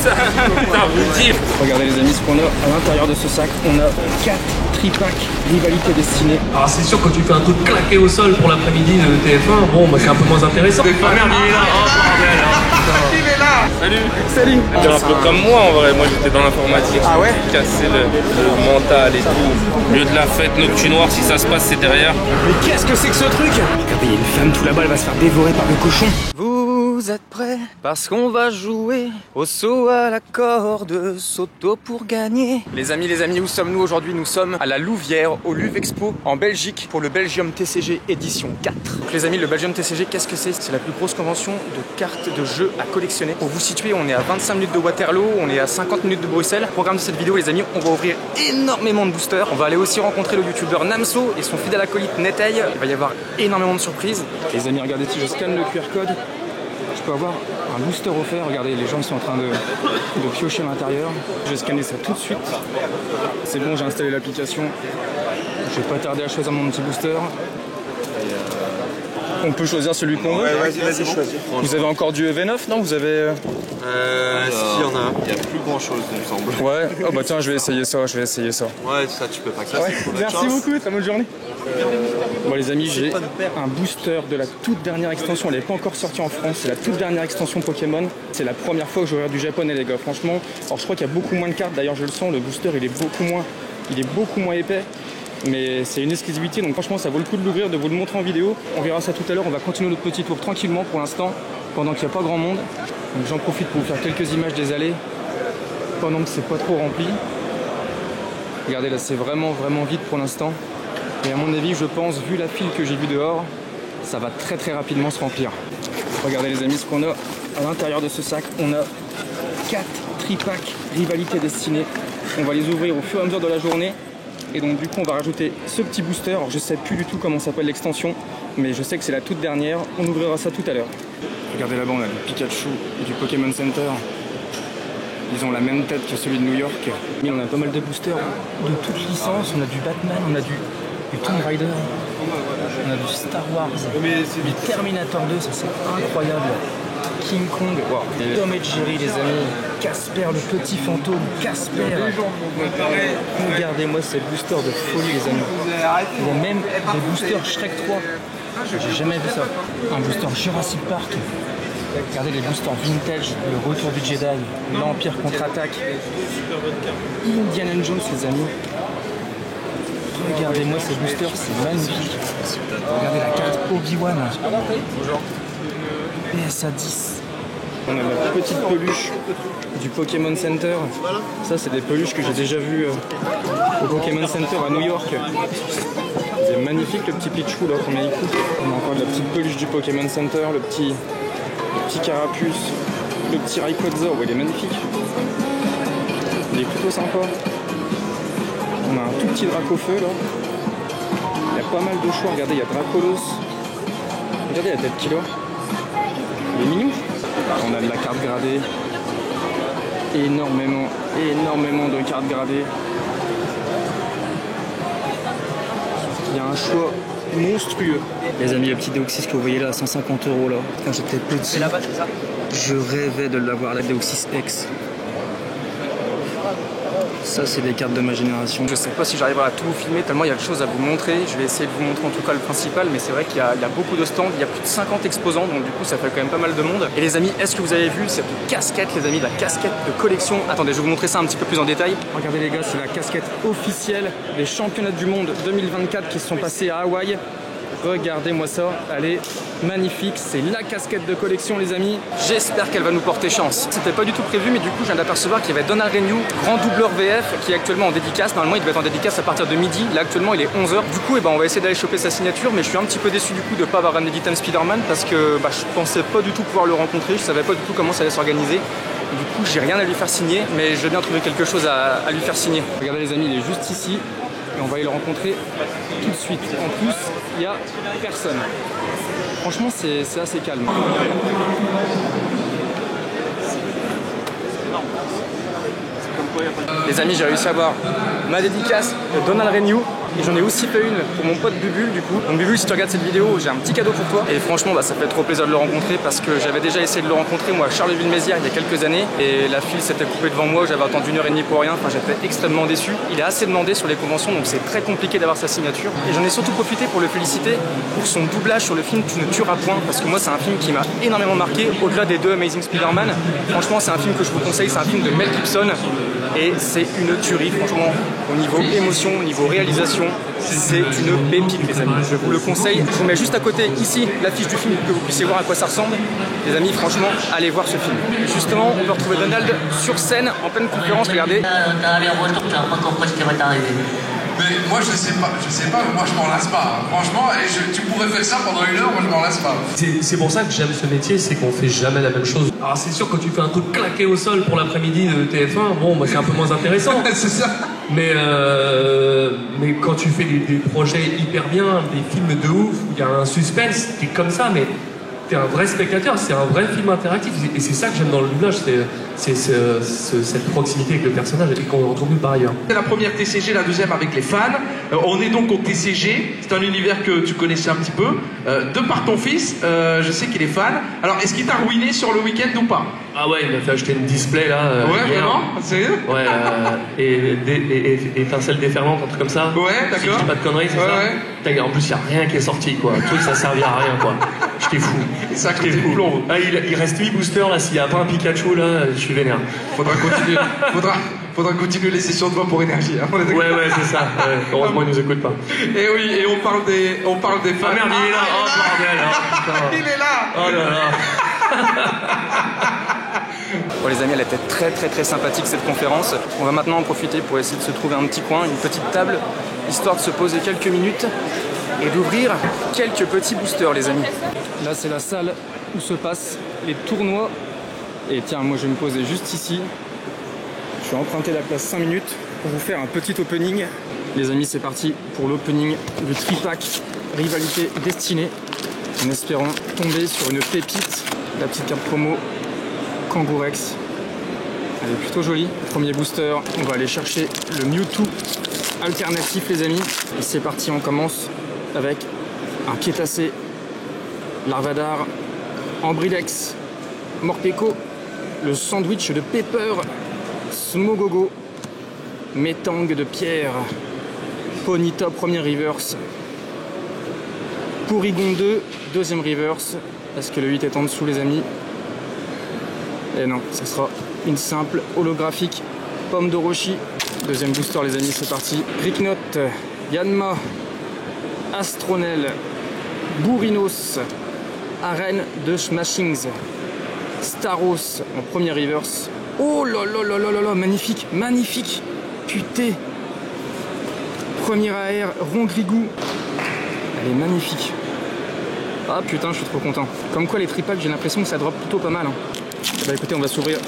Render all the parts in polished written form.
ça, vous dire. Regardez les amis ce qu'on a à l'intérieur de ce sac. On a 4 tripacks rivalité destinée. Alors c'est sûr quand tu fais un truc claqué au sol pour l'après-midi de TF1, bon bah c'est un peu moins intéressant. Ah merde, il est là, oh bordel, hein. Il est là. Salut. Salut. T'es un peu comme moi en vrai, moi j'étais dans l'informatique. Ah ouais? Casser le mental et tout. Lieu de la fête, nocturnoir, si ça se passe c'est derrière. Mais qu'est-ce que c'est que ce truc? Regardez, il y a une femme tout là-bas, elle va se faire dévorer par le cochon. Vous êtes prêts? Parce qu'on va jouer au saut à la corde, sauto pour gagner. Les amis, où sommes-nous aujourd'hui? Nous sommes à la Louvière, au Luvexpo, en Belgique, pour le Belgium TCG édition 4. Donc les amis, le Belgium TCG, qu'est-ce que c'est? C'est la plus grosse convention de cartes de jeux à collectionner. Pour vous situer, on est à 25 minutes de Waterloo, on est à 50 minutes de Bruxelles. Programme de cette vidéo, les amis, on va ouvrir énormément de boosters. On va aller aussi rencontrer le youtubeur Namso et son fidèle acolyte Netei. Il va y avoir énormément de surprises. Les amis, regardez, si je scanne le QR code, je peux avoir un booster offert. Regardez, les gens sont en train de piocher à l'intérieur. Je vais scanner ça tout de suite. C'est bon, j'ai installé l'application. Je vais pas tarder à choisir mon petit booster. On peut choisir celui qu'on veut. Ouais, vas-y, choisis. Vous avez encore du EV9, non? Vous avez... Si, il y en a un. Il n'y a plus grand chose, il me semble. Ouais, oh bah tiens, je vais essayer ça, Ouais, ça, tu peux pas classer. Ouais. Merci beaucoup, très bonne journée. Bon les amis, j'ai un booster de la toute dernière extension. Elle n'est pas encore sortie en France, c'est la toute dernière extension Pokémon. C'est la première fois que je regarde du japonais les gars, franchement. Alors je crois qu'il y a beaucoup moins de cartes, d'ailleurs je le sens, le booster il est beaucoup moins épais. Mais c'est une exclusivité, donc franchement ça vaut le coup de l'ouvrir, de vous le montrer en vidéo. On verra ça tout à l'heure, on va continuer notre petit tour tranquillement pour l'instant, pendant qu'il n'y a pas grand monde. Donc j'en profite pour vous faire quelques images des allées, pendant que c'est pas trop rempli. Regardez là, c'est vraiment vide pour l'instant. Et à mon avis, je pense, vu la file que j'ai vue dehors, ça va très rapidement se remplir. Regardez les amis ce qu'on a à l'intérieur de ce sac. On a 4 tripacks rivalité destinée. On va les ouvrir au fur et à mesure de la journée. Et donc du coup on va rajouter ce petit booster. Alors je sais plus du tout comment s'appelle l'extension, mais je sais que c'est la toute dernière. On ouvrira ça tout à l'heure. Regardez là-bas, on a du Pikachu et du Pokémon Center. Ils ont la même tête que celui de New York. Mais on a pas mal de boosters de toutes licences. On a du Batman, on a du Tomb Raider, on a du Star Wars, du Terminator 2, ça c'est incroyable. King Kong, wow. Tom et Jerry les amis, Casper le petit fantôme, Casper. Regardez-moi ces boosters de folie les amis. Il y a même des boosters Shrek 3. J'ai jamais vu ça. Un booster Jurassic Park. Regardez les boosters vintage, le retour du Jedi, l'Empire contre-attaque, Indiana Jones les amis. Regardez-moi ces boosters, c'est magnifique. Regardez la carte Obi-Wan. PSA 10. On a la petite peluche du Pokémon Center. Ça, c'est des peluches que j'ai déjà vues au Pokémon Center à New York. C'est magnifique le petit Pichou là qu'on a écouté. On a encore de la petite peluche du Pokémon Center, le petit Carapuce, le petit Rayquaza. Ouais, il est magnifique. Il est plutôt sympa. On a un tout petit Dracofeu là. Il y a pas mal de choix. Regardez, il y a Dracolos. Regardez la tête qu'il a. Il est mignon. On a de la carte gradée. Énormément de cartes gradées. Il y a un choix monstrueux. Les amis, le petit Deoxys que vous voyez là à 150 € là. Quand j'étais petit, je rêvais de l'avoir, la Deoxys X. Ça, c'est des cartes de ma génération. Je sais pas si j'arriverai à tout vous filmer, tellement il y a de choses à vous montrer. Je vais essayer de vous montrer en tout cas le principal, mais c'est vrai qu'il y a beaucoup de stands, il y a plus de 50 exposants, donc du coup ça fait quand même pas mal de monde. Et les amis, est-ce que vous avez vu cette casquette, les amis, la casquette de collection? Attendez, je vais vous montrer ça un petit peu plus en détail. Regardez les gars, c'est la casquette officielle des championnats du monde 2024 qui se sont passés à Hawaï. Regardez-moi ça, elle est magnifique, c'est la casquette de collection les amis. J'espère qu'elle va nous porter chance. C'était pas du tout prévu, mais du coup je viens d'apercevoir qu'il y avait Donald Renew, grand doubleur VF, qui est actuellement en dédicace. Normalement il devait être en dédicace à partir de midi, là actuellement il est 11 h. Du coup on va essayer d'aller choper sa signature, mais je suis un petit peu déçu du coup de pas avoir ramené d'Ethan Spider-Man parce que je pensais pas du tout pouvoir le rencontrer, je savais pas du tout comment ça allait s'organiser. Du coup j'ai rien à lui faire signer, mais je vais bien trouver quelque chose à lui faire signer. Regardez les amis, il est juste ici. Et on va aller le rencontrer tout de suite. En plus, il n'y a personne. Franchement, c'est assez calme. Les amis, j'ai réussi à avoir ma dédicace de Donald Renew. Et j'en ai aussi fait une pour mon pote Bubule du coup. Donc Bubule, si tu regardes cette vidéo, j'ai un petit cadeau pour toi. Et franchement, ça fait trop plaisir de le rencontrer parce que j'avais déjà essayé de le rencontrer moi à Charleville-Mézières il y a quelques années. Et la file s'était coupée devant moi, j'avais attendu 1h30 pour rien. Enfin, j'étais extrêmement déçu. Il est assez demandé sur les conventions, donc c'est très compliqué d'avoir sa signature. Et j'en ai surtout profité pour le féliciter pour son doublage sur le film Tu ne tueras point. Parce que moi, c'est un film qui m'a énormément marqué. Au-delà des 2 Amazing Spider-Man, franchement, c'est un film que je vous conseille. C'est un film de Mel Gibson. Et c'est une tuerie, franchement, au niveau émotion, au niveau réalisation, c'est une pépite, les amis. Je vous le conseille. Je vous mets juste à côté, ici, l'affiche du film pour que vous puissiez voir à quoi ça ressemble. Les amis, franchement, allez voir ce film. Et justement, on peut retrouver Donald sur scène, en pleine conférence, regardez. T'as les retours, t'as pas compris ce qui va t'arriver. Mais moi je sais pas, moi je m'en lasse pas. Franchement, et tu pourrais faire ça pendant 1 heure, moi je m'en lasse pas. C'est pour ça que j'aime ce métier, c'est qu'on fait jamais la même chose. Alors c'est sûr, quand tu fais un truc claqué au sol pour l'après-midi de TF1, bon, bah, c'est un peu moins intéressant. C'est ça. Mais quand tu fais des projets hyper bien, des films de ouf, où il y a un suspense, t'es comme ça, mais t'es un vrai spectateur, c'est un vrai film interactif. Et c'est ça que j'aime dans le doublage, c'est cette proximité avec le personnage et qu'on retrouve nulle part ailleurs. C'est la première TCG, la deuxième avec les fans. On est donc au TCG, c'est un univers que tu connaissais un petit peu. De par ton fils, je sais qu'il est fan. Alors est-ce qu'il t'a ruiné sur le week-end ou pas? Ah ouais, il m'a fait acheter une display là. Ouais, hier. vraiment? Sérieux? Ouais, et étincelle déferlante, un truc comme ça. Ouais, Si je d'accord. dis pas de conneries, c'est ça? Ouais. Putain, en plus, il n'y a rien qui est sorti, quoi. Le truc, ça servira à rien, quoi. J'étais fou. Et ça J'étais coûte du plomb. Ah, il reste 8 boosters, là. S'il n'y a pas un Pikachu, là, je suis vénère. Faudra continuer, faudra continuer les sessions de voix pour énergie. Hein. Ouais, c'est ça. Ouais. Heureusement, il nous écoute pas. Et oui, et on parle des fans. Ah merde, il est là. Oh, bordel. Oh, putain. Il est là. Oh là là. Bon les amis, elle était très sympathique cette conférence. On va maintenant en profiter pour essayer de se trouver un petit coin, une petite table, histoire de se poser quelques minutes et d'ouvrir quelques petits boosters les amis. Là c'est la salle où se passent les tournois. Et tiens, moi je vais me poser juste ici. Je vais emprunter la place 5 minutes pour vous faire un petit opening. Les amis, c'est parti pour l'opening du tripack Rivalité Destinée, en espérant tomber sur une pépite, la petite carte promo Kangourex. Elle est plutôt jolie. Premier booster, on va aller chercher le Mewtwo alternatif les amis. Et c'est parti, on commence avec un Kétacé, Larvadar, Ambrilex, Morpeko, le sandwich de Pepper, Smogogo, Métang de Pierre, Ponyta premier reverse, Porygon 2, deuxième reverse. Est-ce que le 8 est en dessous les amis? Et non, ce sera une simple holographique Pomme d'Orochi. Deuxième booster les amis, c'est parti. Bricknot, Yanma, Astronel, Bourrinos, Arène de Smashings, Staros en premier reverse. Oh là là là là là là, magnifique, magnifique. Putain. Premier AR, Rongrigou. Elle est magnifique. Ah putain, je suis trop content. Comme quoi les tripacks, j'ai l'impression que ça drop plutôt pas mal. Hein. Bah écoutez, on va s'ouvrir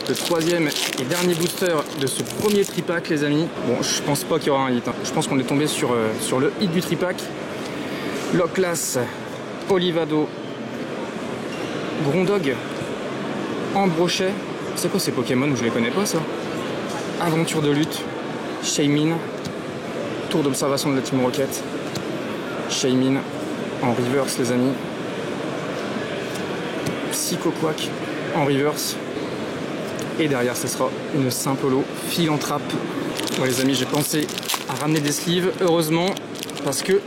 le troisième et dernier booster de ce premier tripack les amis. Bon, je pense pas qu'il y aura un hit. Hein. Je pense qu'on est tombé sur le hit du tripack. Loclas, Olivado, Grondog, Ambrochet. C'est quoi ces Pokémon? Je les connais pas ça. Aventure de lutte, Shaymin, tour d'observation de la Team Rocket, Shaymin en reverse les amis, Psychoquack en reverse, et derrière ce sera une simple holo Philanthrape. Bon les amis, j'ai pensé à ramener des sleeves, heureusement, parce que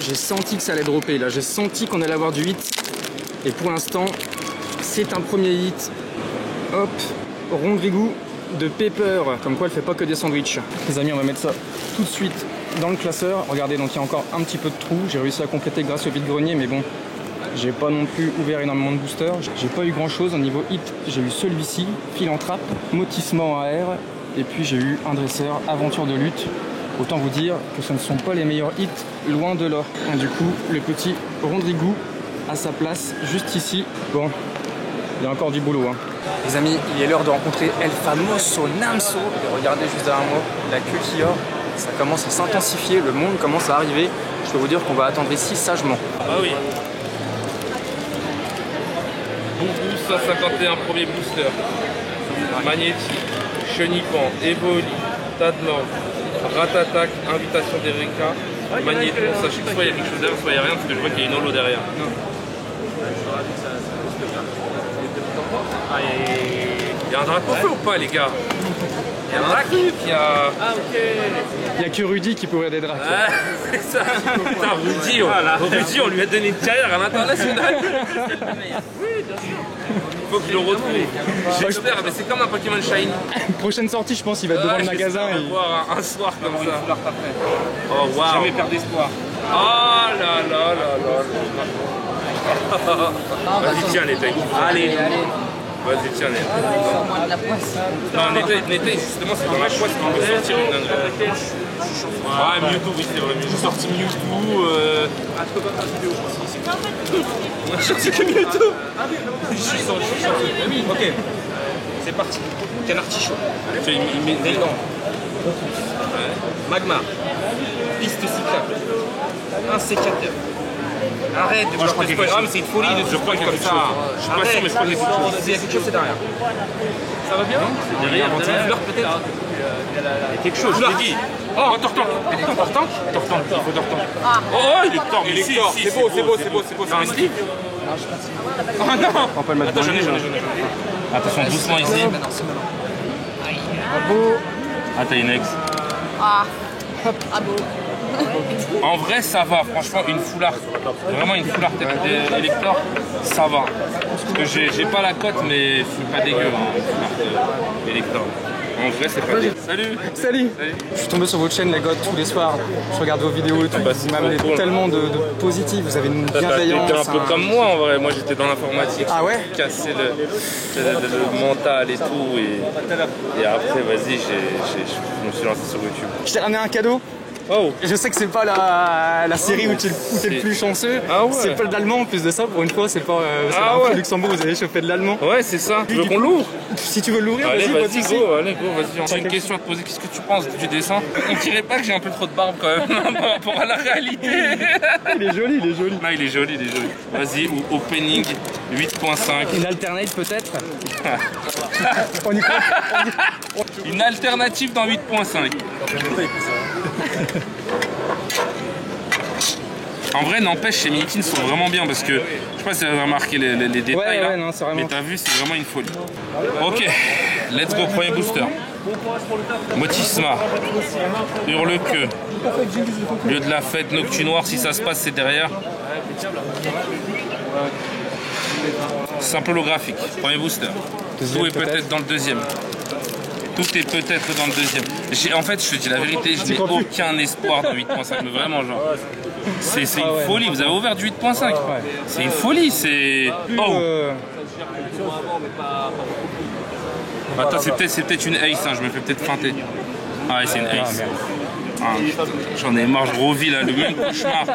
j'ai senti que ça allait dropper là, j'ai senti qu'on allait avoir du hit, et pour l'instant c'est un premier hit. Hop, Rongrigou de Pepper, comme quoi elle fait pas que des sandwichs. Les amis, on va mettre ça tout de suite dans le classeur. Regardez, donc il y a encore un petit peu de trou. J'ai réussi à compléter grâce au vide-grenier, mais bon, j'ai pas non plus ouvert énormément de boosters. J'ai pas eu grand chose au niveau hit. J'ai eu celui-ci, Philanthrape, Motissement AR, et puis j'ai eu un dresseur, Aventure de lutte. Autant vous dire que ce ne sont pas les meilleurs hits, loin de là. Et du coup, le petit Rongrigou à sa place, juste ici. Bon, il y a encore du boulot. Hein. Les amis, il est l'heure de rencontrer El Famoso Namso. Et regardez juste derrière moi, la queue qu'il y a. Ça commence à s'intensifier, le monde commence à arriver. Je peux vous dire qu'on va attendre ici sagement. Ah oui. Boubou 151 premier booster. Magnétique, Chenipan, Evoli, Tadmor, Ratatak, Invitation d'Erika, magnéto. Sachez que soit il y a quelque chose derrière, soit il n'y a rien, parce que je vois qu'il y a une holo derrière. Il y a un drapeau feu ou pas, les gars? Il y a un drac, il y a... Il n'y a que Rudy qui peut ouvrir des dracs. Ah, c'est ça. Putain, Rudy, Rudy, on lui a donné une carrière à l'international. Oui, bien sûr. Il faut qu'il le retrouve. J'espère, mais c'est comme un Pokémon Shiny. Prochaine sortie, je pense qu'il va être devant le magasin. Et... voir un soir comme ça. Oh, waouh. Jamais perdre d'espoir. Oh là là là là. Vas-y, tiens, Netei. Allez. Vas-y, tiens, Netei. Non, Netei, justement, c'est dans la poisse qu'on peut sortir une dinguerie. Ouais, Mewtwo, oui, c'est vrai. J'ai sorti Mewtwo. Ah, tu peux pas faire une vidéo, je pense. On a sorti que Mewtwo. Je suis sorti. Oui, ok. C'est parti. Quel artichaut. Il met des dents. Magma. Piste cyclable. Un sécateur. Arrête de bloquer le programme, c'est une folie de se croire comme ça. Je suis pas sûr, mais je crois qu'il y a quelque chose. Il y a quelque chose, c'est derrière. Ça va bien? Derrière, fleur peut-être. Il y a quelque chose, je l'ai dit. Oh, Tortank. Il faut Tortank. Oh, il est Tortank. C'est beau. C'est un slip. Oh non. Attends, j'en ai. Attention, doucement ici. Ah, t'as une ex. Ah beau. En vrai, ça va, franchement, une foulard, vraiment une foulard Elector, ça va. Parce que j'ai pas la cote, mais je suis pas dégueu, hein, une foulard Elector. En vrai, c'est pas dégueu. Salut. Je suis tombé sur votre chaîne, les gars, tous les soirs. Je regarde vos vidéos et tout. Vous m'amenez tellement de positifs, vous avez une bienveillance. T'es un peu comme moi, en vrai. Moi, j'étais dans l'informatique. Ah ouais? Casser le mental et tout. Et après, vas-y, je me suis lancé sur YouTube. Je t'ai ramené un cadeau. Oh. Je sais que c'est pas la série où t'es le plus chanceux. Ah ouais. C'est pas de l'allemand en plus de ça, pour une fois, c'est pas ouais. Luxembourg, vous avez chauffé de l'allemand. Ouais, c'est ça. Tu veux qu'on l'ouvre? Si tu veux l'ouvrir, allez, vas-y, vas-y. J'ai une question à te poser. Qu'est-ce que tu penses du dessin? On dirait pas que j'ai un peu trop de barbe quand même par rapport à la réalité. Il est joli. Non, il est joli. Vas-y, opening 8.5. Une alternate peut-être. On y croit. Une alternative dans 8.5. En vrai, n'empêche, chez Minkin sont vraiment bien parce que je sais pas si vous avez remarqué les détails là, non, vraiment... mais t'as vu, c'est vraiment une folie. Ok, let's go, premier booster. Motisma, Hurle-Queue, lieu de la fête, Noctu Noir, si ça se passe, c'est derrière. Simple holographique, premier booster. Tout est peut-être dans le deuxième. Tout est peut-être dans le deuxième. En fait, je te dis la vérité, je n'ai aucun espoir dans 8.5, mais vraiment, genre. C'est une folie, vous avez ouvert du 8.5. C'est une folie, c'est... Oh. Attends, c'est peut-être une ace, hein, je me fais peut-être feinter. Ah ouais, c'est une ace. J'en ai marre, je revis là, le même cauchemar.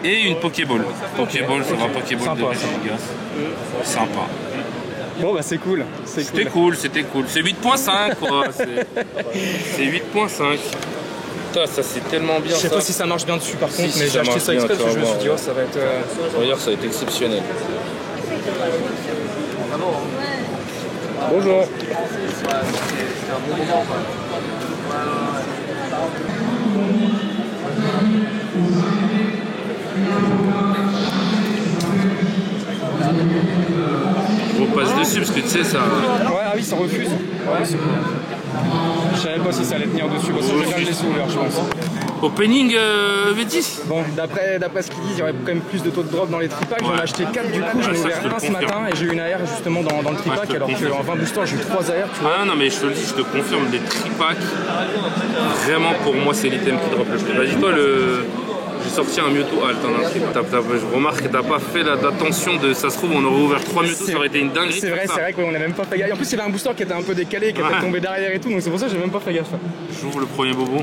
Et une Pokéball. Pokéball, ça va, Pokéball de Vegas. Sympa. Bon bah c'est cool. C'était cool. C'est 8.5 quoi. C'est 8.5. Putain, ça c'est tellement bien. Je sais pas si ça marche bien dessus par contre, mais j'ai acheté ça exprès parce que je me suis dit, oh, ça va être. D'ailleurs, ça va être exceptionnel. Bonjour. On passe dessus parce que tu sais ça. Ouais, ah oui, ça refuse. Ouais, c'est cool. Je savais pas si ça allait tenir dessus parce que j'ai bien le laisser ouvert, je pense. Opening V10. Bon, d'après ce qu'ils disent, il y aurait quand même plus de taux de drop dans les tripacks. J'en ai acheté 4 du coup, j'en ai ouvert un ce matin et j'ai eu une AR justement dans le tripack, alors qu'en 20 boosters j'ai eu 3 AR. Tu vois. Ah non, mais je te le dis, je te confirme, les tripacks, vraiment pour moi c'est l'item qui drop le plus. Vas-y, toi, j'ai sorti un Mewtwo. Ah, je remarque que t'as pas fait l'attention de. Ça se trouve, on aurait ouvert 3 Mewtwo, ça aurait été une dinguerie. C'est vrai qu'on a même pas fait gaffe. En plus, il y avait un booster qui était un peu décalé, qui était tombé derrière et tout, donc c'est pour ça que j'ai même pas fait gaffe. J'ouvre le premier bobo.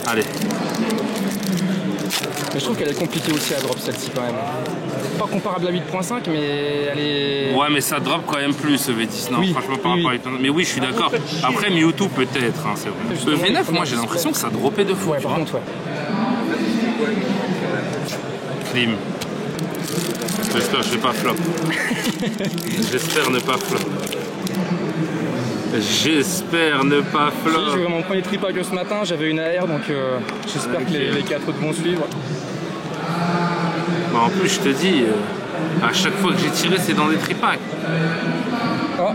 Allez. Mais je trouve qu'elle est compliquée aussi à drop celle-ci quand même. Pas comparable à 8.5, mais elle est. Ouais, mais ça drop quand même plus ce V10. Non, oui, franchement, par rapport à 8.5. Mais oui, je suis d'accord. Après, Mewtwo peut-être, hein, c'est vrai. Le V9, moi j'ai l'impression que ça dropait de fou. Ouais, par contre, ouais. Clim. J'espère que je vais pas flop. J'espère ne pas flop. J'espère ne pas J'ai flop. joué mon premier tripack ce matin, j'avais une AR donc j'espère que les 4 autres vont suivre. Bah, en plus, je te dis, à chaque fois que j'ai tiré, c'est dans des tripacks. Oh.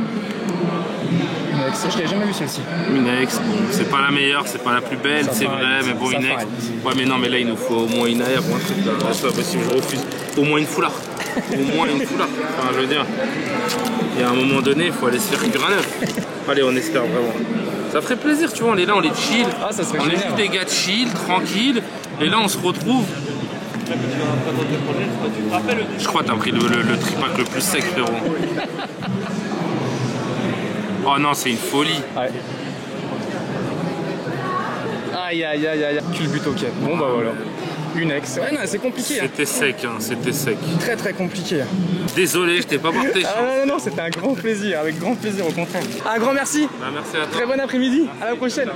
Je l'ai jamais vu celle-ci. Unex, bon, c'est pas la meilleure, c'est pas la plus belle, c'est vrai, mais bon, Unex. Ouais, mais non, mais là, il nous faut au moins une AR ou un truc là. C'est pas possible, je refuse. Au moins une foulard. Au moins une foulard. Enfin, je veux dire, il y a un moment donné, il faut aller se faire cuire un œuf. Allez, on espère vraiment. Ça ferait plaisir, tu vois, on est là, on est chill. Ah, ça serait on est génial. juste des gars chill, tranquilles. Et là, on se retrouve. Je crois que t'as pris le tripack le plus sec, frérot. Oh non, c'est une folie. Ouais. Aïe aïe aïe aïe. Culbute ok. Bon bah voilà. Unex. Ouais non, c'est compliqué. C'était sec, hein, c'était sec. Très très compliqué. Désolé, je t'ai pas porté chance. Ah non, c'était un grand plaisir, avec grand plaisir au contraire. Un grand merci. Bah, merci à toi. Très bon après-midi. À la prochaine.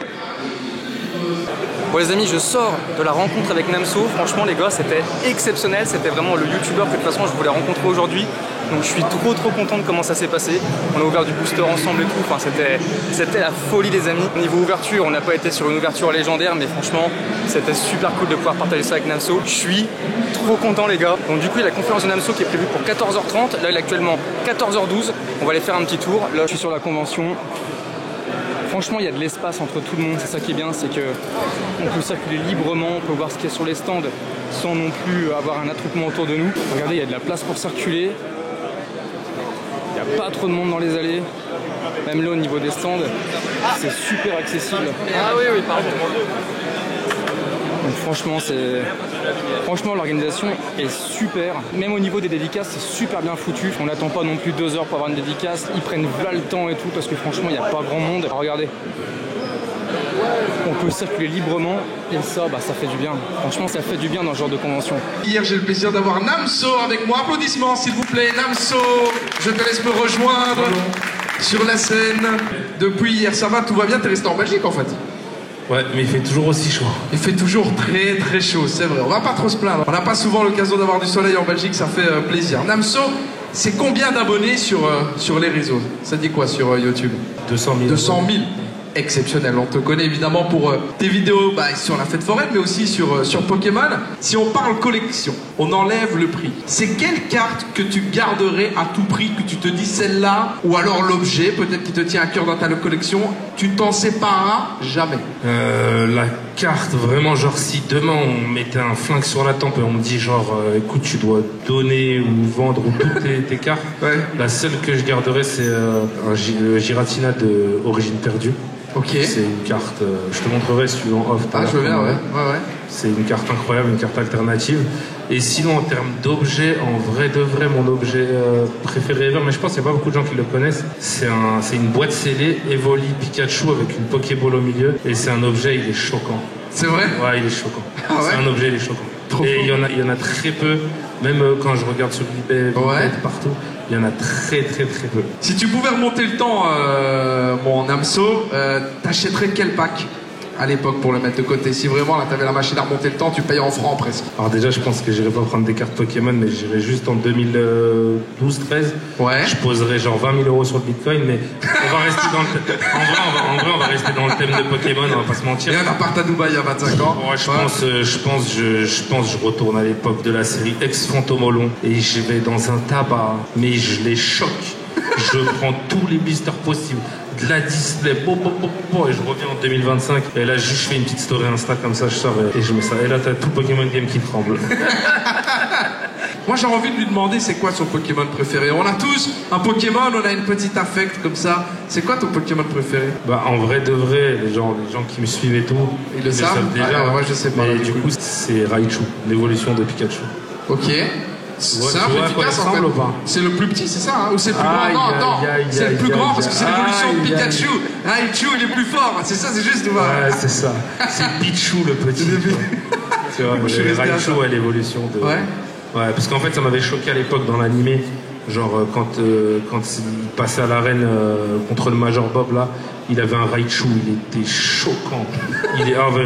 Bon les amis, je sors de la rencontre avec Namso. Franchement les gars, c'était exceptionnel. C'était vraiment le youtubeur que de toute façon je voulais rencontrer aujourd'hui. Donc je suis trop content de comment ça s'est passé. On a ouvert du booster ensemble et tout. Enfin, c'était la folie les amis. Niveau ouverture, on n'a pas été sur une ouverture légendaire, mais franchement, c'était super cool de pouvoir partager ça avec Namso. Je suis trop content les gars. Donc du coup, il y a la conférence de Namso qui est prévue pour 14h30. Là, il est actuellement 14h12. On va aller faire un petit tour. Là, je suis sur la convention. Franchement, il y a de l'espace entre tout le monde. C'est ça qui est bien, c'est que on peut circuler librement, on peut voir ce qu'il y a sur les stands sans non plus avoir un attroupement autour de nous. Regardez, il y a de la place pour circuler. Il n'y a pas trop de monde dans les allées. Même là, au niveau des stands, c'est super accessible. Ah oui, oui, pardon. Donc franchement, l'organisation est super. Même au niveau des dédicaces, c'est super bien foutu. On n'attend pas non plus 2 heures pour avoir une dédicace. Ils prennent là le temps et tout parce que franchement, il n'y a pas grand monde. Alors, regardez. On peut circuler librement et ça, bah, ça fait du bien. Franchement, ça fait du bien dans ce genre de convention. Hier, j'ai le plaisir d'avoir Namso avec moi. Applaudissements, s'il vous plaît. Namso, je te laisse me rejoindre sur la scène. Depuis hier, ça va, tout va bien. T'es resté en Belgique, en fait. Ouais, mais il fait toujours aussi chaud. Il fait toujours très chaud, c'est vrai. On va pas trop se plaindre. On n'a pas souvent l'occasion d'avoir du soleil en Belgique, ça fait plaisir. Namso, c'est combien d'abonnés sur les réseaux? Ça dit quoi sur YouTube? 200 000. 200 000. Exceptionnel. On te connaît évidemment pour tes vidéos sur la fête foraine, mais aussi sur Pokémon. Si on parle collection, on enlève le prix. C'est quelle carte que tu garderais à tout prix, que tu te dis celle-là, ou alors l'objet, peut-être qui te tient à cœur dans ta collection, tu t'en sépareras jamais? La carte, vraiment, genre si demain on mettait un flingue sur la tempe et on me dit genre écoute, tu dois donner ou vendre toutes tes cartes, ouais. La seule que je garderais c'est le Giratina de Origine Perdue. Ok. C'est une carte, je te montrerai si tu veux en off. Ah, je veux bien, ouais. C'est une carte incroyable, une carte alternative. Et sinon, en termes d'objet, en vrai de vrai, mon objet préféré ever, mais je pense qu'il n'y a pas beaucoup de gens qui le connaissent, c'est une boîte scellée Evoli Pikachu avec une Pokéball au milieu. Et c'est un objet, il est choquant. C'est vrai? Ouais, il est choquant. Ah ouais? C'est un objet, il est choquant. Trop et fort. il y en a très peu, même quand je regarde sur eBay, Ouais. partout, il y en a très peu. Si tu pouvais remonter le temps, mon Namso, t'achèterais quel pack à l'époque pour le mettre de côté? Si vraiment là t'avais la machine à remonter le temps, tu payes en francs presque. Alors déjà, je pense que j'irai pas prendre des cartes Pokémon, mais j'irai juste en 2012-13. Ouais. Je poserai genre 20 000 euros sur le Bitcoin, mais on va rester dans le thème. En vrai, on va rester dans le thème de Pokémon, on va pas se mentir. Il y a un appart à Dubaï il y a 25 ans. Ouais, je pense je retourne à l'époque de la série Ex-Fantomolon et je vais dans un tabac, mais je les choque. Je prends tous les blisters possibles, de la display, et je reviens en 2025. Et là, je fais une petite story Insta comme ça, je sors et je mets ça. Et là, t'as tout Pokémon Game qui tremble. Moi, j'ai envie de lui demander c'est quoi son Pokémon préféré. On a tous un Pokémon, on a une petite affect comme ça. C'est quoi ton Pokémon préféré? Bah, en vrai de vrai, les gens qui me suivent et tout, ils le savent déjà. Ah, moi, je sais pas. Mais du coup, c'est Raichu, l'évolution de Pikachu. Ok. C'est un peu efficace en fait. C'est le plus petit, c'est ça hein? Ou c'est le plus grand? Non, c'est le plus grand parce que c'est l'évolution de Pikachu. Raichu, il est plus fort. C'est ça, c'est juste ou pas? Ouais, c'est ça. C'est Pichu le petit. Tu vois, Raichu à l'évolution de. Ouais. Ouais, parce qu'en fait, ça m'avait choqué à l'époque dans l'animé. Genre quand il passait à l'arène contre le Major Bob là, il avait un Raichu, il était choquant.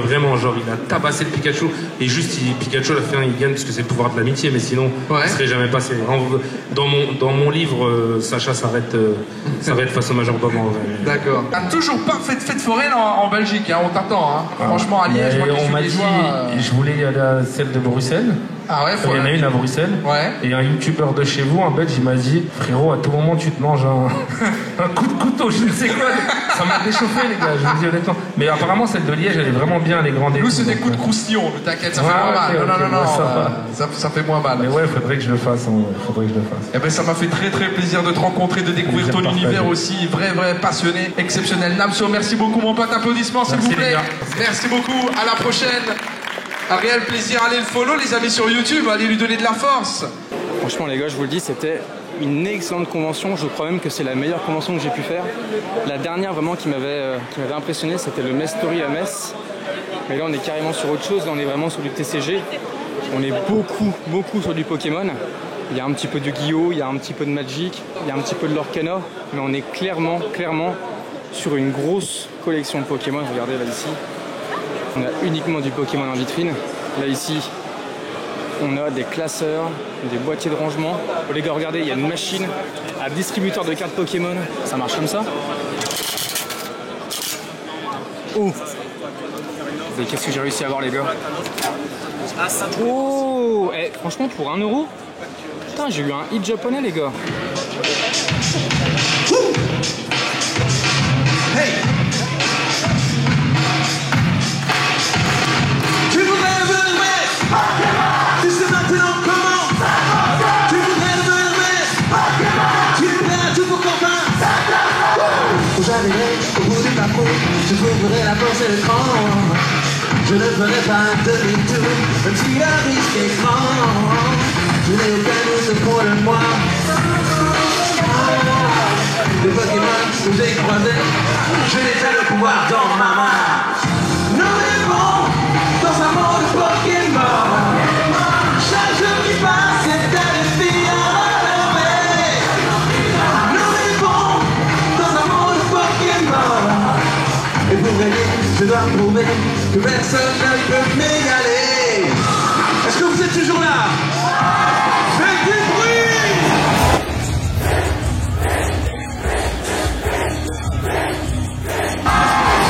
Vraiment, genre il a tabassé le Pikachu et juste Pikachu à la fin il gagne parce que c'est le pouvoir de l'amitié, mais sinon il serait jamais passé. Dans mon livre, Sacha s'arrête face au Major Bob en vrai. D'accord. T'as toujours pas fait de fête foraine en Belgique, hein, on t'attend. Hein. Franchement à Liège, moi on m'a dit, je voulais aller à celle de Bruxelles. Ah ouais, il y en a une à Bruxelles. Ouais. Et un youtubeur de chez vous, un belge, il m'a dit, frérot, à tout moment tu te manges un coup de couteau, je ne sais quoi. Ça m'a déchauffé les gars, je vous dis honnêtement. Mais apparemment celle de Liège, elle est vraiment bien, les grandes. Nous c'est des coups de croustillon, ne t'inquiète, ça fait moins mal. Non, ça fait moins mal. Mais ouais, faudrait que je le fasse. Eh ben ça m'a fait très très plaisir de te rencontrer, de découvrir ton univers aussi, vrai passionné, exceptionnel. Namso, merci beaucoup mon pote, applaudissements s'il vous plaît. Merci beaucoup, à la prochaine. Un réel plaisir, allez le follow les amis sur YouTube, allez lui donner de la force. Franchement les gars, je vous le dis, c'était une excellente convention. Je crois même que c'est la meilleure convention que j'ai pu faire. La dernière vraiment qui m'avait impressionné, c'était le Metz Story à Metz. Mais là on est carrément sur autre chose, là on est vraiment sur du TCG. On est beaucoup sur du Pokémon. Il y a un petit peu de Yu-Gi-Oh, il y a un petit peu de Magic, il y a un petit peu de l'Orcana, mais on est clairement sur une grosse collection de Pokémon. Regardez là ici. On a uniquement du Pokémon en vitrine. Là ici, on a des classeurs, des boîtiers de rangement. Oh, les gars, regardez, il y a une machine à distributeur de cartes Pokémon. Ça marche comme ça. Oh, mais qu'est-ce que j'ai réussi à avoir les gars? Oh, franchement pour 1 €, putain, j'ai eu un hit japonais les gars. Hey. J'arriverai au bout du parcours, je trouverai la force et l'écran. Je ne ferai pas demi-tour, même si le risque est grand. Je n'ai aucun doute pour le moi. Les Pokémon que j'ai croisés, je les ai le pouvoir dans ma main. Nous vivons dans un monde Pokémon. Chaque jour qui passe est un défi à relever. Nous vivons dans un monde Pokémon. Et pour gagner, je dois prouver que personne ne peut m'égaler. Est-ce que vous êtes toujours là? Faites du bruit!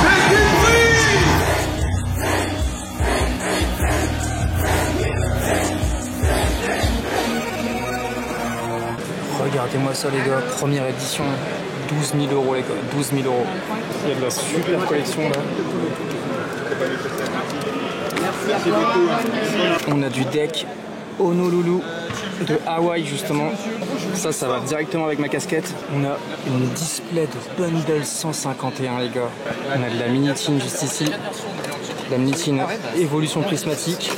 Faites du bruit! Regardez-moi ça les gars, première édition, 12 000 € les gars, 12 000 €. Il y a de la super collection là. On a du deck Honolulu de Hawaï justement. Ça va directement avec ma casquette. On a une display de bundle 151 les gars. On a de la Minitine juste ici. La Minitine évolution prismatique.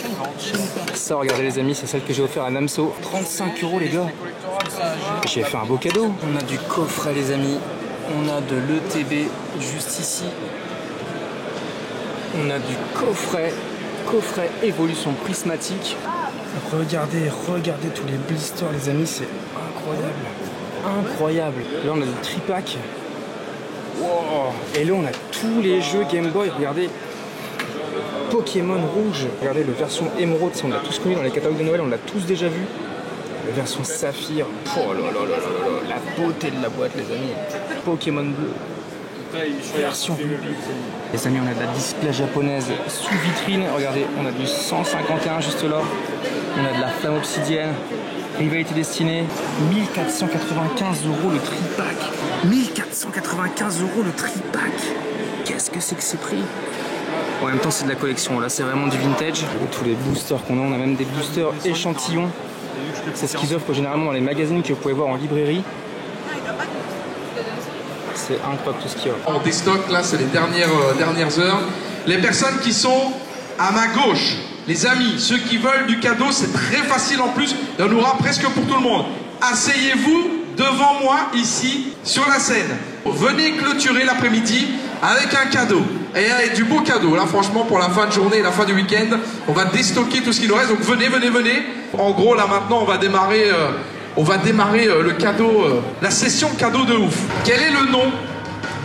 Ça regardez les amis, c'est celle que j'ai offert à Namso. 35 € les gars. J'ai fait un beau cadeau. On a du coffret les amis. On a de l'ETB juste ici. On a du coffret évolution prismatique. Regardez tous les blisters les amis, c'est incroyable. Là on a du tripack. Wow. Et là on a tous les jeux Game Boy, regardez. Pokémon rouge, regardez le version émeraude, on l'a tous connu dans les catalogues de Noël, on l'a tous déjà vu. La version saphir, oh là là là là là, la beauté de la boîte les amis. Pokémon bleu, version bleue. Les amis, on a de la display japonaise sous vitrine, regardez, on a du 151 juste là. On a de la flamme obsidienne, rivalité destinée, 1495 € le tripack. 1495 € le tripack. Qu'est-ce que c'est que ces prix? En même temps c'est de la collection, là c'est vraiment du vintage. Et tous les boosters qu'on a, on a même des boosters échantillons. C'est ce qu'ils offrent généralement dans les magazines que vous pouvez voir en librairie. C'est incroyable tout ce qu'il y a. On déstocke là, c'est les dernières heures. Les personnes qui sont à ma gauche, les amis, ceux qui veulent du cadeau, c'est très facile en plus, il y en aura presque pour tout le monde. Asseyez-vous devant moi ici sur la scène. Venez clôturer l'après-midi avec un cadeau. Et du beau cadeau, là franchement pour la fin de journée, la fin du week-end, on va déstocker tout ce qu'il nous reste, donc venez. En gros là maintenant on va démarrer On va démarrer le cadeau, la session cadeau de ouf. Quel est le nom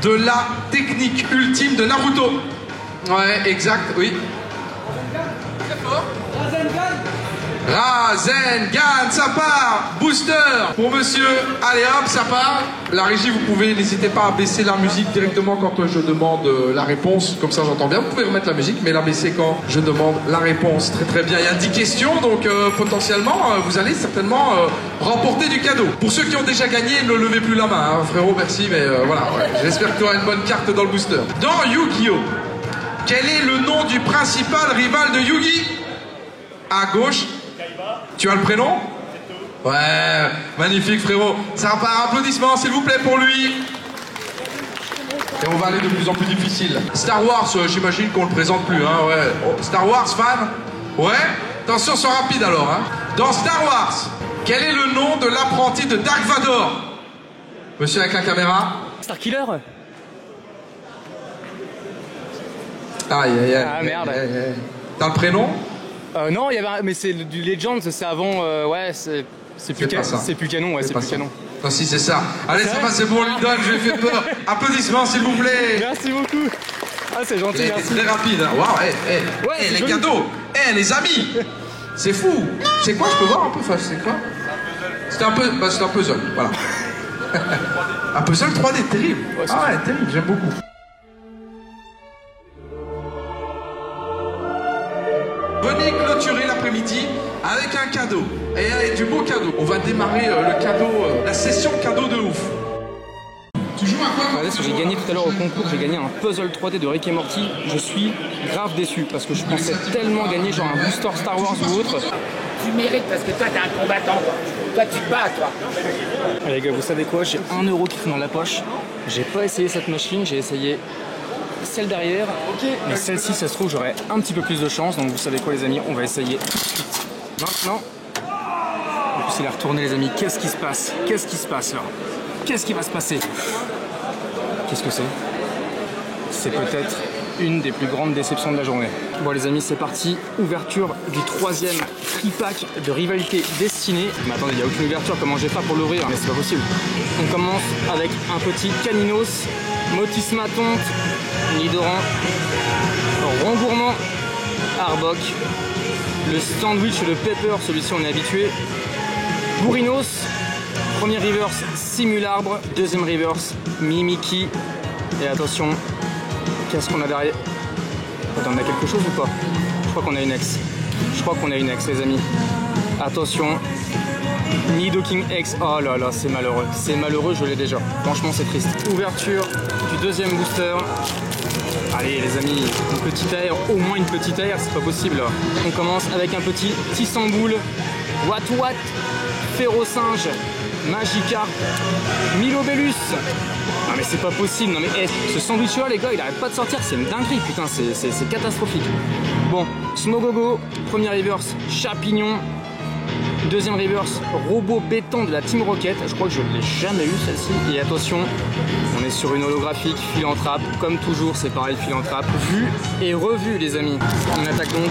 de la technique ultime de Naruto? Ouais, exact, oui. Rasengan, ça part. Booster pour monsieur. Allez hop, ça part. La régie, vous pouvez, n'hésitez pas à baisser la musique directement quand je demande la réponse. Comme ça, j'entends bien. Vous pouvez remettre la musique, mais la baisser quand je demande la réponse. Très très bien. Il y a 10 questions, donc potentiellement, vous allez certainement remporter du cadeau. Pour ceux qui ont déjà gagné, ne levez plus la main, hein. Frérot, merci, mais voilà. Ouais. J'espère que tu auras une bonne carte dans le booster. Dans Yu-Gi-Oh! Quel est le nom du principal rival de Yugi? À gauche. Tu as le prénom? Ouais, magnifique frérot. Ça part, applaudissements s'il vous plaît pour lui. Et on va aller de plus en plus difficile. Star Wars, j'imagine qu'on le présente plus, hein, ouais. Oh, Star Wars, fan? Ouais. Attention, sois rapide alors, hein. Dans Star Wars, quel est le nom de l'apprenti de Dark Vador? Monsieur avec la caméra. Starkiller. Aïe, aïe, aïe. Ah merde. T'as le prénom? Non, il y avait mais c'est du Legends, c'est avant, ouais, c'est plus canon, ouais, c'est plus canon. Non, si, c'est ça. Allez, ça va, c'est bon, on lui donne, je lui ai fait peur. Applaudissements, s'il vous plaît. Merci beaucoup. Ah, c'est gentil, merci. C'est très rapide, hein. Waouh, ouais, les cadeaux, les amis. C'est fou. C'est quoi, je peux voir un peu, c'est quoi? C'était un peu, c'est un puzzle, voilà. Un puzzle 3D, terrible. Ouais, terrible, j'aime beaucoup. Venez clôturer l'après-midi avec un cadeau. Et avec du beau cadeau. On va démarrer le cadeau, la session cadeau de ouf. Tu joues à quoi? Regardez, j'ai gagné tout à l'heure au concours, j'ai gagné un puzzle 3D de Rick et Morty. Je suis grave déçu parce que je pensais tellement gagner genre un booster Star Wars ou autre. Tu mérites parce que toi t'es un combattant. Toi tu te bats, toi. Allez les gars, vous savez quoi? J'ai 1 euro qui fond dans la poche. J'ai pas essayé cette machine, j'ai essayé celle derrière, mais celle-ci, ça se trouve, j'aurai un petit peu plus de chance. Donc vous savez quoi les amis, on va essayer tout de suite. Maintenant. En plus il est retourné les amis, qu'est-ce qui se passe? Qu'est-ce qui se passe là? Qu'est-ce qui va se passer? Qu'est-ce que c'est? C'est peut-être une des plus grandes déceptions de la journée. Bon les amis, c'est parti. Ouverture du 3e tripack de Rivalité Destinée. Mais attendez, il n'y a aucune ouverture, comment je vais faire pour l'ouvrir? Mais c'est pas possible. On commence avec un petit Caninos, Motisma Tonte, Nidoran, Rongourmand, Arbok, le Sandwich, le Pepper, celui-ci on est habitué, Bourrinos, premier reverse Simularbre, deuxième reverse Mimiki, et attention, qu'est-ce qu'on a derrière? Attends, on a quelque chose ou pas? Je crois qu'on a une ex. Je crois qu'on a une ex les amis. Attention, Nidoking X, oh là là, c'est malheureux. C'est malheureux, je l'ai déjà. Franchement, c'est triste. Ouverture du 2e booster. Allez les amis, une petite air, au moins une petite air, c'est pas possible là. On commence avec un petit Tissamboule, Wat, Ferrosinge, Magikarp, Milobellus. Non mais c'est pas possible, non mais ce sandwich là les gars, il arrête pas de sortir, c'est une dinguerie, putain, c'est catastrophique. Bon, Smogogo, premier reverse, Chapignon, deuxième reverse, Robot Béton de la Team Rocket. Je crois que je ne l'ai jamais eu celle-ci. Et attention, on est sur une holographique Philanthrape. Comme toujours, c'est pareil, Philanthrape. Vu et revu, les amis. On attaque donc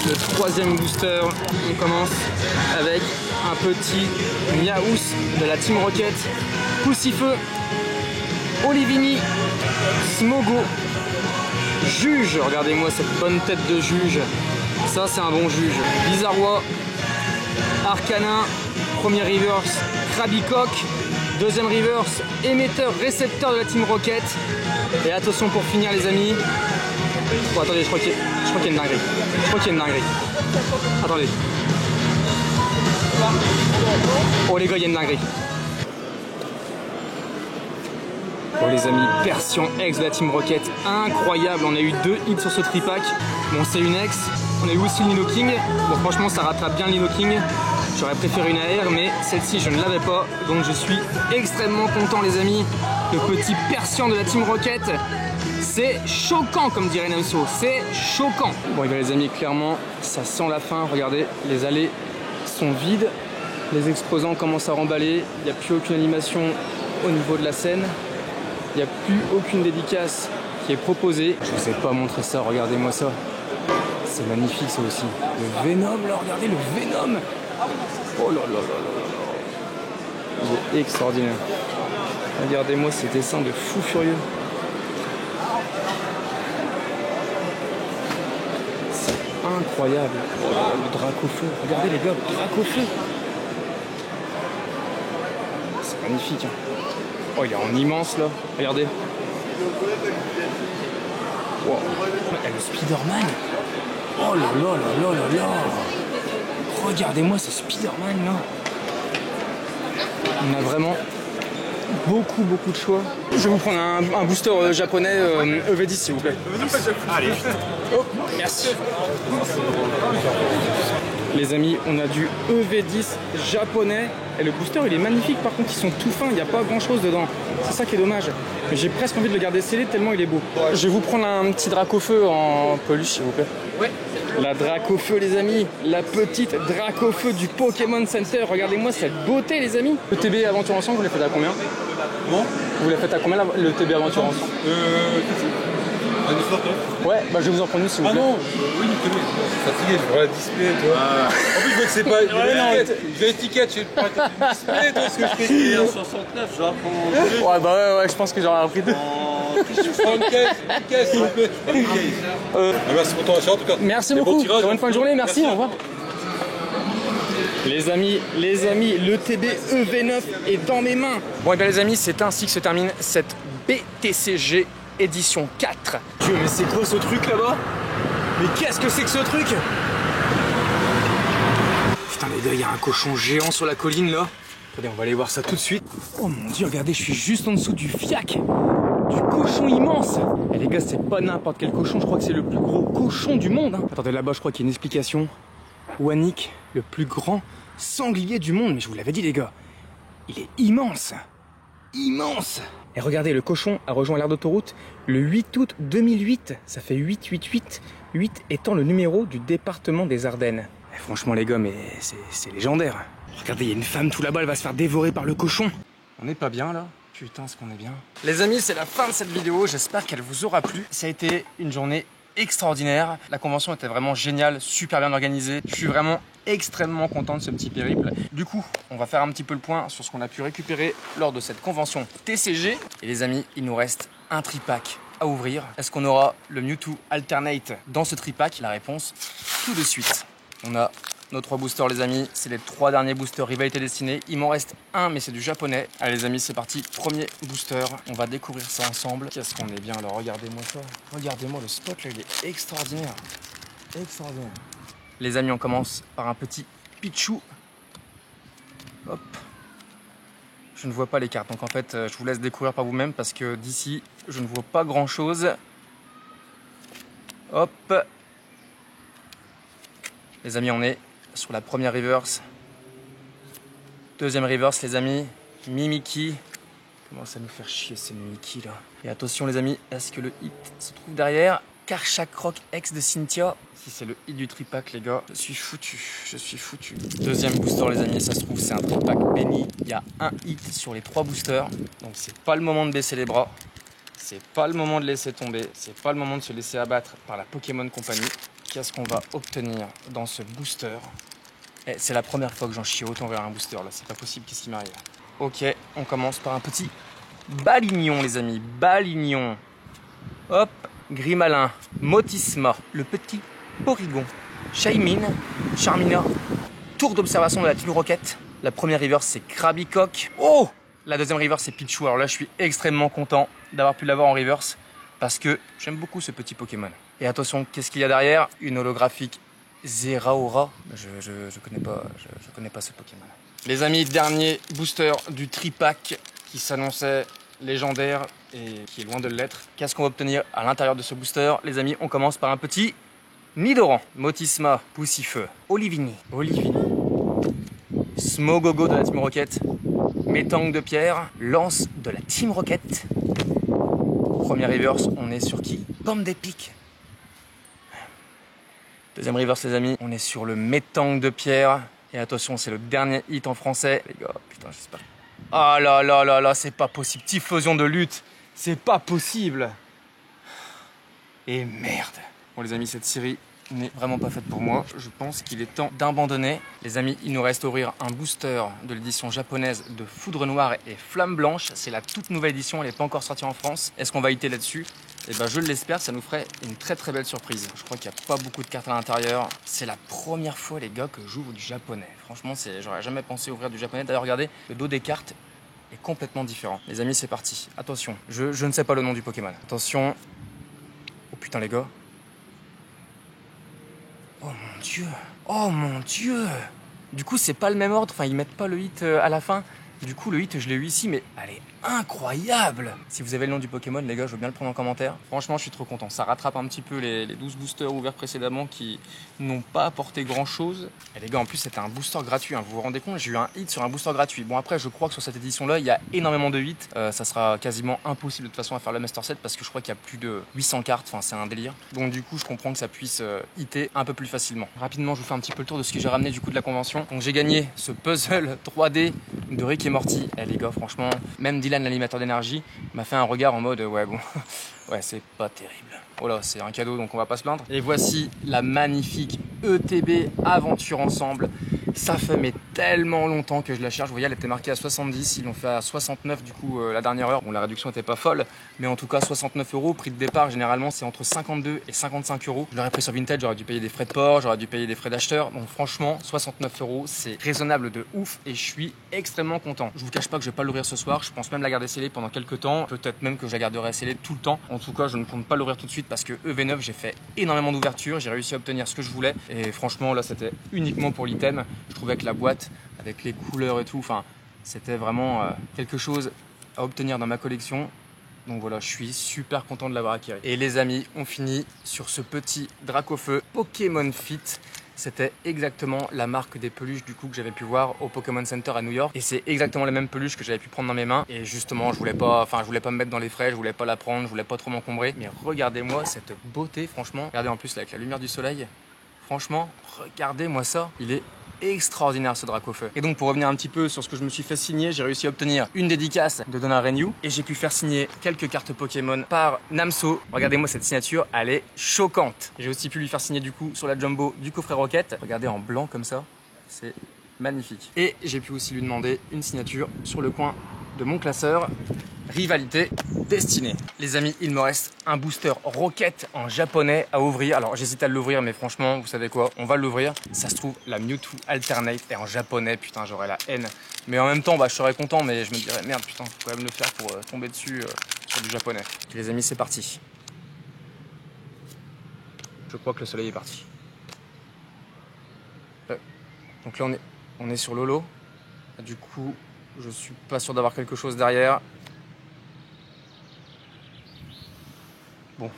le 3e booster. On commence avec un petit Miaous de la Team Rocket. Poussifeu, Olivini, Smogo, Juge. Regardez-moi cette bonne tête de Juge. Ça, c'est un bon Juge. Bizarrois, Arcanin, premier reverse, Krabicock, deuxième reverse, émetteur, récepteur de la Team Rocket. Et attention pour finir les amis. Oh, attendez, je crois qu'il y a une dinguerie. Je crois qu'il y a une dinguerie. Attendez. Oh les gars, il y a une dinguerie. Bon les amis, Persian X de la Team Rocket, incroyable. On a eu 2 hits sur ce tripack. Bon, c'est une X. On a eu aussi le Nidoking. Bon, franchement, ça rattrape bien le Nidoking. J'aurais préféré une AR, mais celle-ci, je ne l'avais pas. Donc, je suis extrêmement content, les amis. Le petit Persian de la Team Rocket. C'est choquant, comme dirait Namso. C'est choquant. Bon, les amis, clairement, ça sent la fin. Regardez, les allées sont vides. Les exposants commencent à remballer. Il n'y a plus aucune animation au niveau de la scène. Il n'y a plus aucune dédicace qui est proposée. Je ne vous ai pas montré ça, regardez-moi ça. C'est magnifique ça aussi. Le Venom là, regardez le Venom. Oh là là là là là. Il est extraordinaire. Regardez-moi ces dessins de fou furieux. C'est incroyable. Oh, le Dracofeu. Regardez les gars, le Dracofeu. C'est magnifique. Hein. Oh, il est en immense là. Regardez. Wow. Il y a le Spider-Man. Oh là là là là là là. Regardez-moi ce Spider-Man là. On a vraiment beaucoup de choix. Je vais vous prendre un booster japonais EV10 s'il vous plaît. Allez. Oh, merci. Les amis, on a du EV10 japonais. Et le booster il est magnifique, par contre ils sont tout fins, il n'y a pas grand chose dedans. C'est ça qui est dommage. Mais j'ai presque envie de le garder scellé tellement il est beau. Je vais vous prendre un petit Dracofeu en peluche s'il vous plaît. Ouais. La Dracofeu les amis, la petite Dracofeu du Pokémon Center. Regardez-moi cette beauté les amis. Le TB Aventure Ensemble, vous l'avez fait à combien? Bon. Vous l'avez fait à combien le TB Aventure Ensemble? Ouais, bah je vais vous en prendre une s'il vous plaît. Ah non, oui, fatigué, je vois la display, toi. En plus, je vois que c'est pas. J'ai l'étiquette, j'ai pas display, toi, ce que je fais. 169, j'en prends. Ouais, bah ouais, je pense que j'aurais repris deux. Je prends une caisse, s'il vous plaît. Merci pour ton achat en tout cas. Merci beaucoup, bonne fin de journée, merci, au revoir. Les amis, le TB EV9 est dans mes mains. Bon, et bien les amis, c'est ainsi que se termine cette BTCG édition 4. Dieu, mais c'est quoi ce truc là-bas? Mais qu'est-ce que c'est que ce truc? Putain, les gars, il y a un cochon géant sur la colline là. Attendez, on va aller voir ça tout de suite. Oh mon dieu, regardez, je suis juste en dessous du fiac. Du cochon immense. Et les gars, c'est pas n'importe quel cochon, je crois que c'est le plus gros cochon du monde. Hein. Attendez, là-bas, je crois qu'il y a une explication. Wanik, le plus grand sanglier du monde. Mais je vous l'avais dit, les gars, il est immense. Immense. Et regardez, le cochon a rejoint l'aire d'autoroute le 8 août 2008. Ça fait 888. 8 étant le numéro du département des Ardennes. Et franchement, les gars, mais c'est légendaire. Regardez, il y a une femme tout là-bas, elle va se faire dévorer par le cochon. On n'est pas bien, là? Putain, ce qu'on est bien. Les amis, c'est la fin de cette vidéo. J'espère qu'elle vous aura plu. Ça a été une journée extraordinaire. La convention était vraiment géniale, super bien organisée. Je suis vraiment extrêmement content de ce petit périple. Du coup, on va faire un petit peu le point sur ce qu'on a pu récupérer lors de cette convention TCG. Et les amis, il nous reste un tripack à ouvrir. Est-ce qu'on aura le Mewtwo Alternate dans ce tripack? La réponse, tout de suite. On a nos 3 boosters les amis, c'est les 3 derniers boosters Rivalité Destinée. Il m'en reste un mais c'est du japonais. Allez les amis, c'est parti, premier booster. On va découvrir ça ensemble. Qu'est-ce qu'on est bien alors, regardez-moi ça. Regardez-moi le spot là, il est extraordinaire. Extraordinaire. Les amis, on commence par un petit Pichu. Hop. Je ne vois pas les cartes, donc en fait, je vous laisse découvrir par vous-même parce que d'ici, je ne vois pas grand-chose. Hop. Les amis, on est sur la première reverse. Deuxième reverse, les amis. Mimikyu. Comment ça nous faire chier, ces Mimikyu là. Et attention, les amis, est-ce que le hit se trouve derrière? Karchakroc ex de Cynthia. Si c'est le hit du tripack, les gars, je suis foutu. Je suis foutu. Deuxième booster, les amis, ça se trouve, c'est un tripack béni. Il y a un hit sur les 3 boosters. Donc, c'est pas le moment de baisser les bras. C'est pas le moment de laisser tomber. C'est pas le moment de se laisser abattre par la Pokémon Company. Qu'est-ce qu'on va obtenir dans ce booster? C'est la première fois que j'en chie autant vers un booster là, c'est pas possible, qu'est-ce qui m'arrive? Ok, on commence par un petit Balignon les amis, Balignon. Hop, Grimalin, Motisma, le petit Porygon, Shaymin, Charmina, tour d'observation de la Team Rocket. La première reverse c'est Krabicock. Oh! La deuxième reverse c'est Pichu. Alors là je suis extrêmement content d'avoir pu l'avoir en reverse parce que j'aime beaucoup ce petit Pokémon. Et attention, qu'est-ce qu'il y a derrière? Une holographique Zeraora. Je connais pas ce Pokémon. Les amis, dernier booster du tripack qui s'annonçait légendaire et qui est loin de l'être. Qu'est-ce qu'on va obtenir à l'intérieur de ce booster? Les amis, on commence par un petit Nidoran, Motisma, Poussifeu, Olivini, Smogogo de la Team Rocket, Métang de Pierre, Lance de la Team Rocket. Première reverse, on est sur qui? Pomme d'épic. Deuxième reverse les amis, on est sur le Métang de Pierre. Et attention, c'est le dernier hit en français. Les gars, putain, j'espère. Ah là là là là, c'est pas possible. Typhosion de lutte, c'est pas possible. Et merde. Bon les amis, cette série n'est vraiment pas faite pour moi. Je pense qu'il est temps d'abandonner. Les amis, il nous reste à ouvrir un booster de l'édition japonaise de Foudre Noire et Flamme Blanche. C'est la toute nouvelle édition, elle n'est pas encore sortie en France. Est-ce qu'on va hiter là-dessus? Eh ben, je l'espère, ça nous ferait une très très belle surprise. Je crois qu'il n'y a pas beaucoup de cartes à l'intérieur. C'est la première fois, les gars, que j'ouvre du japonais. Franchement, j'aurais jamais pensé ouvrir du japonais. D'ailleurs, regardez, le dos des cartes est complètement différent. Les amis, c'est parti. Attention, je ne sais pas le nom du Pokémon. Attention. Oh putain, les gars. Oh mon dieu. Oh mon dieu. Du coup, c'est pas le même ordre. Enfin, ils mettent pas le hit à la fin. Du coup, le hit, je l'ai eu ici, mais elle est incroyable. Si vous avez le nom du Pokémon, les gars, je veux bien le prendre en commentaire. Franchement, je suis trop content. Ça rattrape un petit peu les 12 boosters ouverts précédemment qui n'ont pas apporté grand-chose. Et les gars, en plus, c'était un booster gratuit. Hein. Vous vous rendez compte, j'ai eu un hit sur un booster gratuit. Bon, après, je crois que sur cette édition-là, il y a énormément de hits. Ça sera quasiment impossible de toute façon à faire le Master Set parce que je crois qu'il y a plus de 800 cartes. Enfin, c'est un délire. Donc, du coup, je comprends que ça puisse hitter un peu plus facilement. Rapidement, je vous fais un petit peu le tour de ce que j'ai ramené du coup de la convention. Donc, j'ai gagné ce puzzle 3D de Rick et Morty. Eh les gars, franchement, même Dylan, l'animateur d'énergie, m'a fait un regard en mode ouais bon, ouais c'est pas terrible. Oh là, c'est un cadeau donc on va pas se plaindre. Et voici la magnifique ETB Aventure Ensemble. Ça fait mais tellement longtemps que je la cherche. Vous voyez, elle était marquée à 70, ils l'ont fait à 69 du coup la dernière heure. Bon, la réduction était pas folle, mais en tout cas 69 €. Prix de départ, généralement, c'est entre 52 et 55 €. Je l'aurais pris sur Vinted, j'aurais dû payer des frais de port, j'aurais dû payer des frais d'acheteur. Donc franchement, 69 €, c'est raisonnable de ouf et je suis extrêmement content. Je vous cache pas que je vais pas l'ouvrir ce soir. Je pense même la garder scellée pendant quelques temps. Peut-être même que je la garderai scellée tout le temps. En tout cas, je ne compte pas l'ouvrir tout de suite parce que EV9, j'ai fait énormément d'ouvertures. J'ai réussi à obtenir ce que je voulais. Et franchement, là, c'était uniquement pour l'item. Je trouvais que la boîte, avec les couleurs et tout, enfin, c'était vraiment quelque chose à obtenir dans ma collection. Donc voilà, je suis super content de l'avoir acquis. Et les amis, on finit sur ce petit Dracofeu Pokémon Fit. C'était exactement la marque des peluches du coup que j'avais pu voir au Pokémon Center à New York. Et c'est exactement les mêmes peluches que j'avais pu prendre dans mes mains. Et justement, je voulais pas me mettre dans les frais, je voulais pas la prendre, je voulais pas trop m'encombrer. Mais regardez-moi cette beauté, franchement. Regardez en plus là, avec la lumière du soleil. Franchement, regardez-moi ça. Il est extraordinaire ce Dracofeu. Et donc pour revenir un petit peu sur ce que je me suis fait signer, j'ai réussi à obtenir une dédicace de Donna Renew et j'ai pu faire signer quelques cartes Pokémon par Namso. Regardez-moi cette signature, elle est choquante. J'ai aussi pu lui faire signer du coup sur la Jumbo du coffret Rocket. Regardez en blanc comme ça, c'est magnifique. Et j'ai pu aussi lui demander une signature sur le coin de mon classeur Rivalité Destinée. Les amis, il me reste un booster Rocket en japonais à ouvrir. Alors j'hésite à l'ouvrir, mais franchement, vous savez quoi, on va l'ouvrir. Ça se trouve, la Mewtwo Alternate est en japonais. Putain, j'aurais la haine. Mais en même temps, bah, je serais content, mais je me dirais merde, putain, faut quand même le faire pour tomber dessus sur du japonais. Les amis, c'est parti. Je crois que le soleil est parti. Donc là, on est sur Lolo. Du coup, je suis pas sûr d'avoir quelque chose derrière. Bon.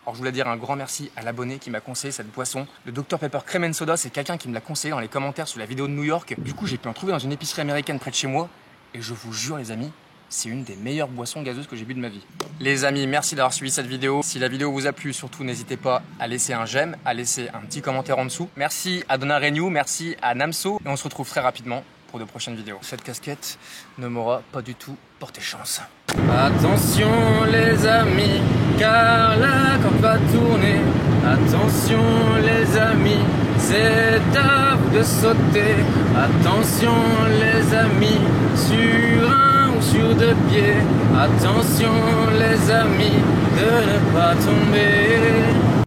Alors je voulais dire un grand merci à l'abonné qui m'a conseillé cette boisson. Le Dr Pepper Cream & Soda, c'est quelqu'un qui me l'a conseillé dans les commentaires sous la vidéo de New York. Du coup, j'ai pu en trouver dans une épicerie américaine près de chez moi. Et je vous jure les amis, c'est une des meilleures boissons gazeuses que j'ai bu de ma vie. Les amis, merci d'avoir suivi cette vidéo. Si la vidéo vous a plu, surtout n'hésitez pas à laisser un j'aime, à laisser un petit commentaire en dessous. Merci à Donna Renew, merci à Namso. Et on se retrouve très rapidement pour de prochaines vidéos. Cette casquette ne m'aura pas du tout porté chance. Attention les amis, car la corde va tourner. Attention les amis, c'est à vous de sauter. Attention les amis, sur un ou sur deux pieds. Attention les amis, de ne pas tomber.